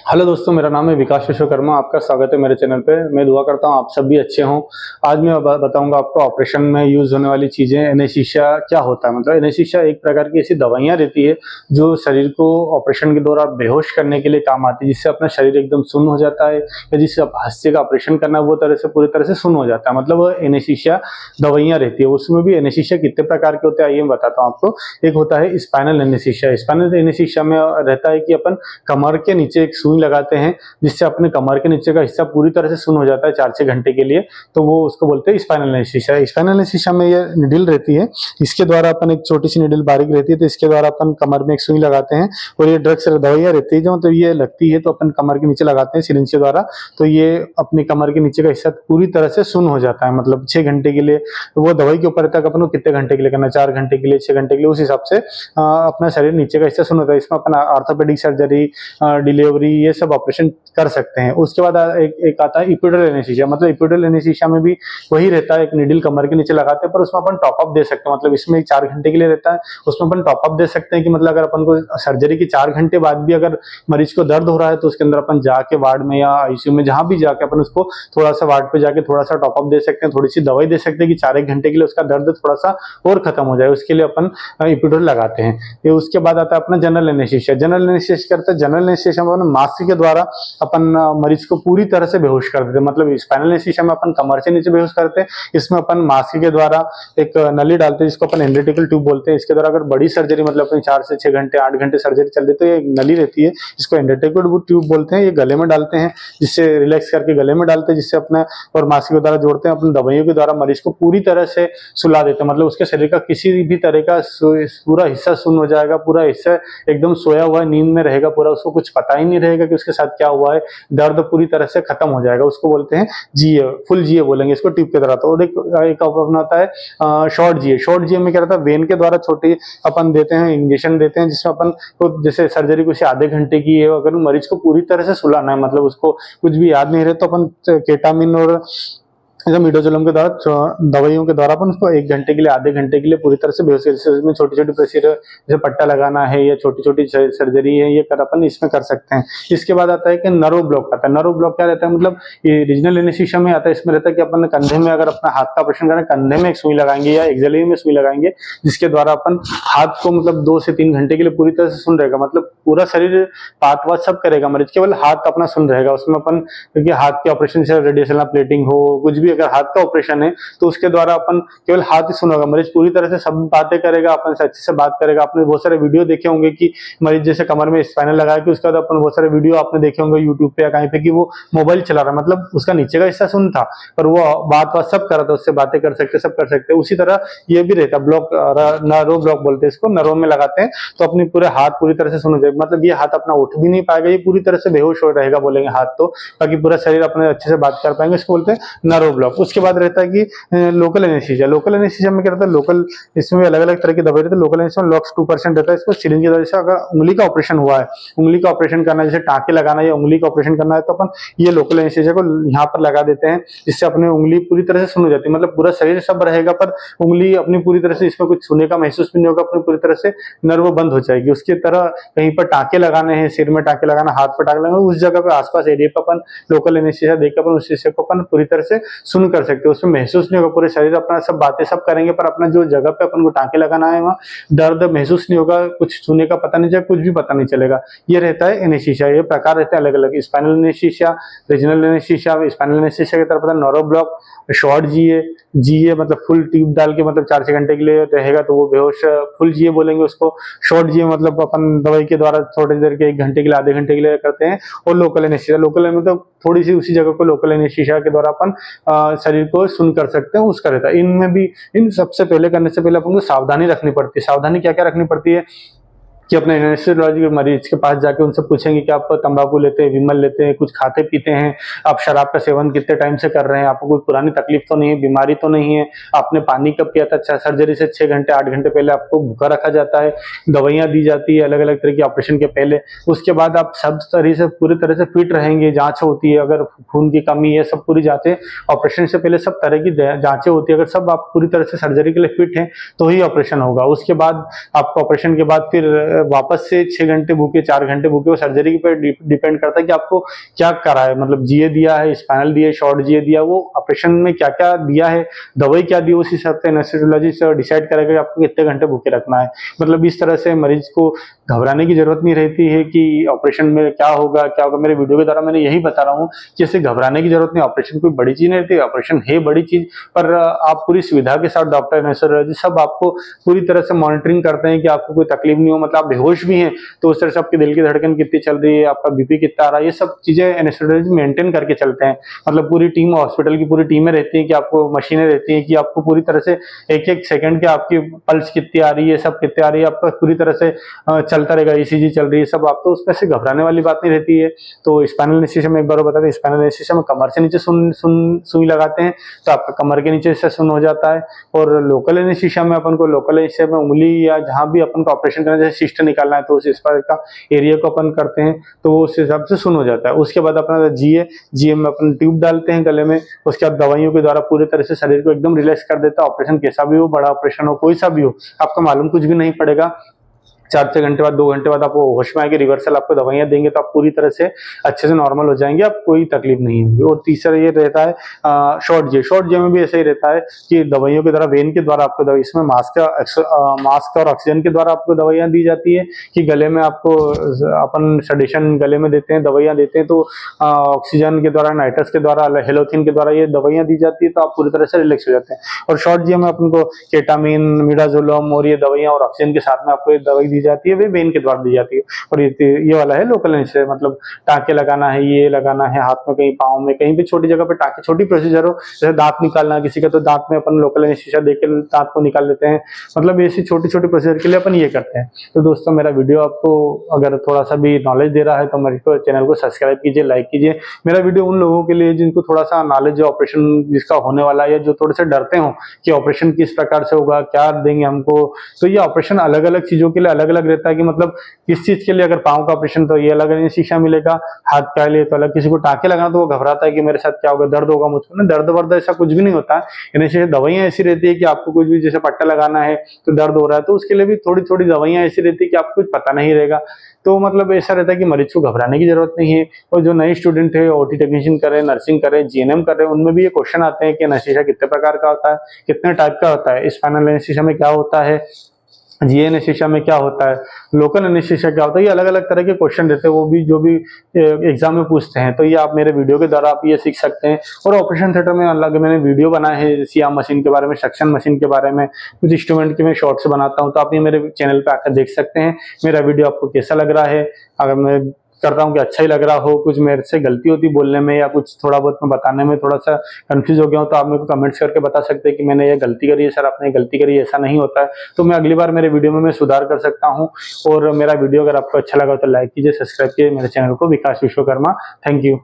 Hello दोस्तों, मेरा नाम है विकास विश्वकर्मा। आपका स्वागत है मेरे चैनल पे। मैं दुआ करता हूँ आप सब भी अच्छे हों। आज मैं बताऊंगा आपको ऑपरेशन में यूज़ होने वाली चीज़ें। एनेस्थीसिया क्या होता है? मतलब एनेस्थीसिया एक प्रकार की ऐसी दवाइयाँ रहती है जो शरीर को ऑपरेशन के दौरान बेहोश करने के लिए काम आती है, जिससे अपना शरीर एकदम सुन्न हो जाता है, या जिससे हादसे का ऑपरेशन करना है वो पूरी तरह से सुन्न हो जाता है। मतलब वो एनेस्थीसिया दवाइयाँ रहती है। उसमें भी एनेस्थीसिया कितने प्रकार के होते हैं आइए मैं बताता हूँ आपको। एक होता है स्पाइनल एनेस्थीसिया। स्पाइनल एनेस्थीसिया में रहता है कि अपन कमर के नीचे एक सुई लगाते हैं, जिससे अपने कमर के नीचे का हिस्सा पूरी तरह से सुन्न हो जाता है 4-6 घंटे के लिए। तो वो उसको बोलते हैं स्पाइनल एनेस्थीसिया। स्पाइनल एनेस्थीसिया में ये निडल रहती है, इसके द्वारा अपन एक छोटी सी निडल बारीक रहती है, तो इसके द्वारा अपन कमर में एक सुई लगाते हैं। और ये ड्रग्स दवाइयाँ रहती है जो मतलब ये लगती है तो अपन कमर के नीचे लगाते हैं सिरिंज के द्वारा, तो ये अपने कमर के नीचे का हिस्सा पूरी तरह से सुन्न हो जाता है, मतलब 6 घंटे के लिए। तो वो दवाई के ऊपर रहता है कि अपन को कितने घंटे के लिए करना, 4 घंटे के लिए, 6 घंटे के लिए, उस हिसाब से अपना शरीर नीचे का हिस्सा सुन्न होता है। इसमें अपन ऑर्थोपेडिक सर्जरी, डिलीवरी, ये सब ऑपरेशन कर सकते हैं। उसके बाद एक आता है इपिडुरल एनेस्थीसिया। मतलब इपिडुरल एनेस्थीसिया में भी वही रहता है, एक निडल कमर के नीचे लगाते हैं, पर उसमें अपन टॉप अप दे सकते हैं। मतलब इसमें 4 घंटे के लिए रहता है, उसमें अपन टॉप अप दे सकते हैं कि मतलब अगर अपन को सर्जरी के 4 घंटे बाद भी अगर मरीज को दर्द हो रहा है तो उसके अंदर अपन जाके वार्ड में या आईसीयू में जहां भी जाके अपन उसको थोड़ा सा वार्ड पे जाके थोड़ा सा टॉप अप दे सकते हैं, थोड़ी सी दवाई दे सकते हैं कि 4-1 घंटे के लिए उसका दर्द थोड़ा सा और खत्म हो जाए। उसके लिए अपन इपिडुरल लगाते हैं। ये उसके बाद आता है अपना जनरल एनेस्थीसिया। जनरल एनेस्थीसिया करते हैं, जनरल एनेस्थीसिया में मास्क के द्वारा अपन मरीज को पूरी तरह से बेहोश कर देते हैं। मतलब स्पाइनल एनेस्थीसिया में अपन कमर से नीचे बेहोश करते हैं, इसमें अपन मास्क के द्वारा एक नली डालते हैं जिसको अपन एंडोटेकल ट्यूब बोलते हैं। इसके द्वारा अगर बड़ी सर्जरी मतलब अपनी 4 से 6 घंटे 8 घंटे सर्जरी चल रही है तो ये नली रहती है, इसको एंडोटेकल ट्यूब बोलते हैं। ये गले में डालते हैं, जिससे रिलैक्स करके गले में डालते हैं, जिससे अपना और मास्क के द्वारा जोड़ते हैं। अपनी दवाइयों के द्वारा मरीज को पूरी तरह से सुला देते हैं। मतलब उसके शरीर का किसी भी तरह का पूरा हिस्सा सुन्न हो जाएगा, पूरा हिस्सा एकदम सोया हुआ नींद में रहेगा, पूरा उसको कुछ पता ही नहीं रहेगा कि उसके साथ क्या हुआ है। दर्द पूरी तरह से खत्म हो जाएगा। उसको बोलते हैं जीए, फुल जीए बोलेंगे इसको ट्यूब के द्वारा। तो एक अपना होता है शॉर्ट जीए। शॉर्ट जीए में क्या रहता है, वेन के द्वारा छोटी अपन देते हैं, इंजेक्शन देते हैं, जिसमें अपन को जैसे सर्जरी कुछ आधे घंटे की है, अगर मरीज को पूरी तरह से सुलाना है, मतलब उसको कुछ भी याद नहीं रहे, तो अपन केटामिन और मिडोजोलम के द्वारा दवाइयों के द्वारा अपन उसको 1 घंटे के लिए, आधे घंटे के लिए पूरी तरह से बेहोश कर, इसमें छोटी छोटी प्रोसीजर जैसे पट्टा लगाना है या छोटी छोटी सर्जरी है, ये कर अपन इसमें कर सकते हैं। इसके बाद आता है कि नर्व ब्लॉक आता है। नर्व ब्लॉक क्या रहता है, मतलब ये रीजनल एनेस्थीसिया में आता है। इसमें रहता है कि अपन कंधे में अगर अपना हाथ का ऑपरेशन करें, कंधे में एक सुई लगाएंगे या एक्सिलरी में सुई लगाएंगे, जिसके द्वारा अपन हाथ को मतलब 2 से 3 घंटे के लिए पूरी तरह से सुन रहेगा। मतलब पूरा शरीर पात वात सब करेगा मरीज, केवल हाथ अपना सुन रहेगा। उसमें अपन क्योंकि हाथ के ऑपरेशन से रेडिएशन प्लेटिंग हो, कुछ भी अगर हाथ का ऑपरेशन है तो उसके द्वारा अपन केवल हाथ ही सुनेगा, मरीज पूरी तरह से सब बातें करेगा, अपन से अच्छे से बात करेगा। आपने बहुत सारे वीडियो देखे होंगे कि मरीज जैसे कमर में स्पाइनल लगाया कि उसके बाद अपन बहुत सारे वीडियो आपने देखे होंगे यूट्यूब पे या कहीं पे कि वो मोबाइल चला रहा है, मतलब उसका नीचे का हिस्सा सुन था पर वो बात सब कर रहा था, उससे बातें कर सकते, सब कर सकते। उसी तरह ये भी रहता ब्लॉक, नर्व ब्लॉक बोलते हैं इसको, नर्व में लगाते हैं तो अपनी पूरे हाथ पूरी तरह से सुन हो जाए। मतलब ये हाथ अपना उठ भी नहीं पाएगा, ये पूरी तरह से बेहोश हो रहेगा बोलेंगे हाथ तो, ताकि पूरा शरीर अपने अच्छे से बात कर पाएंगे, इसको बोलते हैं नर्व ब्लॉक। उसके बाद रहता है कि लोकल एनेस्थीसिया। लोकल एनेस्थीसिया में क्या रहता है, लोकल इसमें अलग अलग तरह की दवाई रहती है। लोकल एनेस्थीसिया में लॉक्स 2% रहता है। इसको सिरिंज की वजह से अगर उंगली का ऑपरेशन हुआ है, उंगली का ऑपरेशन करना है, जैसे टाँके लगाना या उंगली का ऑपरेशन करना है, तो अपन ये लोकल एनेस्थीसिया को यहाँ पर लगा देते हैं, जिससे अपनी उंगली पूरी तरह से सुन हो जाती है। मतलब पूरा शरीर सब रहेगा पर उंगली अपनी पूरी तरह से, इसमें कुछ छूने का महसूस भी नहीं होगा, अपनी पूरी तरह से नर्व बंद हो जाएगी। उसकी तरह कहीं पर टाँके लगाने हैं, सिर में टाँके लगाना, हाथ पर टाँके लगाना, उस जगह पे आसपास एरिया पर अपन लोकल एनेस्थीसिया देकर अपन उस हिस्से को अपन पूरी तरह से सुन कर सकते हैं। उसमें महसूस नहीं होगा, पूरे शरीर अपना सब बातें सब करेंगे पर अपना जो जगह पे अपन को टाँके लगाना है वहाँ दर्द महसूस नहीं होगा, कुछ छूने का पता नहीं चलेगा, कुछ भी पता नहीं चलेगा। ये रहता है एनेस्थीसिया। ये प्रकार रहते हैं अलग अलग, spinal anaesthesia, regional anaesthesia. Spinal anaesthesia की तरफ आता है नर्व ब्लॉक, शॉर्ट जीए। जीए मतलब फुल ट्यूब डाल के मतलब 4-6 घंटे के लिए रहेगा तो वो बेहोश, फुल जीए बोलेंगे उसको। शॉर्ट जीए मतलब अपन दवाई के द्वारा थोड़ी देर के 1 घंटे के लिए, आधे घंटे के लिए करते हैं। और लोकल एनेस्थीसिया, लोकल मतलब थोड़ी सी उसी जगह को लोकल एनेस्थीसिया के द्वारा अपन शरीर को सुन कर सकते हैं, उसका रहता है। इनमें भी इन सबसे पहले करने से पहले अपन को सावधानी रखनी पड़ती है। सावधानी क्या क्या रखनी पड़ती है कि अपने एनेस्थेसियोलॉजी के मरीज के पास जाके उनसे पूछेंगे कि आप तंबाकू लेते हैं, विमल लेते हैं, कुछ खाते पीते हैं, आप शराब का सेवन कितने टाइम से कर रहे हैं, आपको कोई पुरानी तकलीफ तो नहीं है, बीमारी तो नहीं है, आपने पानी कब पिया था, सर्जरी से 6 घंटे 8 घंटे पहले आपको भूखा रखा जाता है, दवाइयाँ दी जाती है अलग अलग तरह की ऑपरेशन के पहले। उसके बाद आप सब तरह से पूरी तरह से फिट रहेंगे, जांच होती है, अगर खून की कमी है सब पूरी जांचें, ऑपरेशन से पहले सब तरह की जांचें होती है। अगर सब आप पूरी तरह से सर्जरी के लिए फिट हैं तो ही ऑपरेशन होगा। उसके बाद आपको ऑपरेशन के बाद फिर वापस से 6 घंटे भूखे, 4 घंटे भूखे, वो सर्जरी पे डिपेंड करता है कि आपको क्या करा है, मतलब जीए दिया है, स्पाइनल दिया है, शॉर्ट जीए दिया, वो ऑपरेशन में क्या क्या दिया है, दवाई क्या दी, उस हिसाब से एनेस्थेसियोलॉजिस्ट डिसाइड करेगा कि आपको कितने घंटे भूखे रखना है। मतलब इस तरह से मरीज को घबराने की जरूरत नहीं रहती है कि ऑपरेशन में क्या होगा क्या होगा। मेरे वीडियो के द्वारा मैंने यही बता रहा हूँ कि इससे घबराने की जरूरत नहीं, ऑपरेशन कोई बड़ी चीज नहीं रहती, ऑपरेशन है बड़ी चीज, पर आप पूरी सुविधा के साथ डॉक्टर एनेस्थेसियोलॉजिस्ट सब आपको पूरी तरह से मॉनिटरिंग करते हैं कि आपको कोई तकलीफ नहीं हो। मतलब आप बेहोश भी हैं तो उस तरह से आपके दिल की धड़कन कितनी चल रही है, आपका बीपी कितना आ रहा है, ये सब चीजें एनेस्थेसियोलॉजिस्ट मेंटेन करके चलते हैं। मतलब पूरी टीम, हॉस्पिटल की पूरी टीमें रहती है कि आपको मशीनें रहती हैं कि आपको पूरी तरह से एक एक सेकंड के आपकी पल्स कितनी आ रही है, सब कितनी आ रही है, आपका पूरी तरह से चलता रहेगा, ईसीजी चल रही है सब। आप तो उसमें से घबराने वाली बात नहीं रहती है। तो स्पाइनल एनेस्थीसिया में एक बार बता दें, स्पाइनल एनेस्थीसिया में कमर से नीचे सुई लगाते हैं तो आपका कमर के नीचे से सुन हो जाता है। और लोकल एनेस्थीसिया में अपन को, लोकल एनेस्थीसिया में उंगली या जहां भी अपन को ऑपरेशन करना है, जैसे सिस्ट निकालना है तो उस हिस्से का एरिया को अपन करते हैं तो वो उस हिसाब से सुन हो जाता है। उसके बाद अपना जीए में अपन ट्यूब डालते हैं गले में, उसके बाद दवाइयों के द्वारा पूरी तरह से शरीर को एकदम रिलैक्स कर देता है। ऑपरेशन कैसा भी हो, बड़ा ऑपरेशन हो, कोई सा भी हो, आपको मालूम कुछ भी नहीं पड़ेगा। 4-6 घंटे बाद, 2 घंटे बाद आपको होश में आएगी, रिवर्सल आपको दवाइयां देंगे तो आप पूरी तरह से अच्छे से नॉर्मल हो जाएंगे, आप कोई तकलीफ नहीं होगी। और तीसरा ये रहता है शॉर्ट जे में भी ऐसा ही रहता है कि दवाइयों के द्वारा, वेन के द्वारा आपको दवाई, इसमें मास्क और ऑक्सीजन के द्वारा आपको दवाइयां दी जाती है कि गले में आपको अपन सेडेशन गले में देते हैं, दवाइयां देते हैं तो ऑक्सीजन के द्वारा, नाइट्रस के द्वारा, हेलोथिन के द्वारा ये दवाइयां दी जाती है तो आप पूरी तरह से रिलैक्स हो जाते हैं। और शॉर्ट जे में अपन को केटामिन, मिडाजोलम और ये दवाइयां और ऑक्सीजन के साथ में आपको ये दवाई दी जाती है, वे वेन के द्वारा दी जाती है। और ये वाला है लोकल एनेस्थीसिया, मतलब टाँके लगाना है, ये लगाना है हाथ में, कहीं पाँव में, कहीं भी छोटी जगह पे टाँके, छोटी प्रोसीजर हो, जैसे दांत निकालना किसी का तो दांत में अपन लोकल एनेस्थीसिया देकर दांत को निकाल लेते हैं। मतलब ऐसी छोटी छोटी प्रोसीजर के लिए अपन ये करते हैं। तो दोस्तों, मेरा वीडियो आपको अगर थोड़ा सा भी नॉलेज दे रहा है तो मेरे चैनल को सब्सक्राइब कीजिए, लाइक कीजिए। मेरा वीडियो उन लोगों के लिए जिनको थोड़ा सा नॉलेज है ऑपरेशन जिसका होने वाला है, या जो थोड़े से डरते हो कि ऑपरेशन किस प्रकार से होगा, क्या देंगे हमको। तो ये ऑपरेशन अलग अलग चीजों के लिए अलग अलग रहता है कि मतलब किस चीज के लिए, अगर पाँव का ऑपरेशन तो ये अलग एनेस्थीसिया मिलेगा, हाथ के लिए तो अलग। किसी को टाँके लगाना तो वो घबराता है कि मेरे साथ क्या होगा, दर्द होगा मुझको, ना दर्द वर्द ऐसा कुछ भी नहीं होता है। एनेस्थीसिया दवाइयां ऐसी रहती है कि आपको कुछ भी, जैसे पट्टा लगाना है तो दर्द हो रहा है तो उसके लिए भी थोड़ी थोड़ी दवाइयां ऐसी रहती है कि आपको कुछ पता नहीं रहेगा। तो मतलब ऐसा रहता है कि मरीज को घबराने की जरूरत नहीं है। और जो नए स्टूडेंट है, ओटी टेक्नीशियन कर रहे हैं, नर्सिंग कर रहे हैं, जीएनएम कर रहे हैं, उनमें भी ये क्वेश्चन आते हैं कि एनेस्थीसिया कितने प्रकार का होता है, कितने टाइप का होता है, स्पाइनल एनेस्थीसिया में क्या होता है, जीए एनेस्थीसिया में क्या होता है, लोकल एनेस्थीसिया क्या होता है। ये अलग अलग तरह के क्वेश्चन रहते हैं, वो भी जो भी एग्जाम में पूछते हैं। तो ये आप मेरे वीडियो के द्वारा आप ये सीख सकते हैं। और ऑपरेशन थिएटर में अलग मैंने वीडियो बनाए हैं, सियाम मशीन के बारे में, सक्शन मशीन के बारे में, कुछ इंस्ट्रूमेंट के मैं शॉर्ट्स बनाता हूँ, तो आप ये मेरे चैनल पे आकर देख सकते हैं। मेरा वीडियो आपको कैसा लग रहा है, अगर मैं करता हूँ कि अच्छा ही लग रहा हो, कुछ मेरे से गलती होती बोलने में या कुछ थोड़ा बहुत मैं बताने में थोड़ा सा कंफ्यूज हो गया हूँ तो आप मेरे को कमेंट्स करके बता सकते हैं कि मैंने ये गलती करी है सर, आपने गलती करी है, ऐसा नहीं होता है। तो मैं अगली बार मेरे वीडियो में मैं सुधार कर सकता हूँ। और मेरा वीडियो अगर आपको अच्छा लगा तो लाइक कीजिए, सब्सक्राइब कीजिए मेरे चैनल को, विकास विश्वकर्मा। Thank you.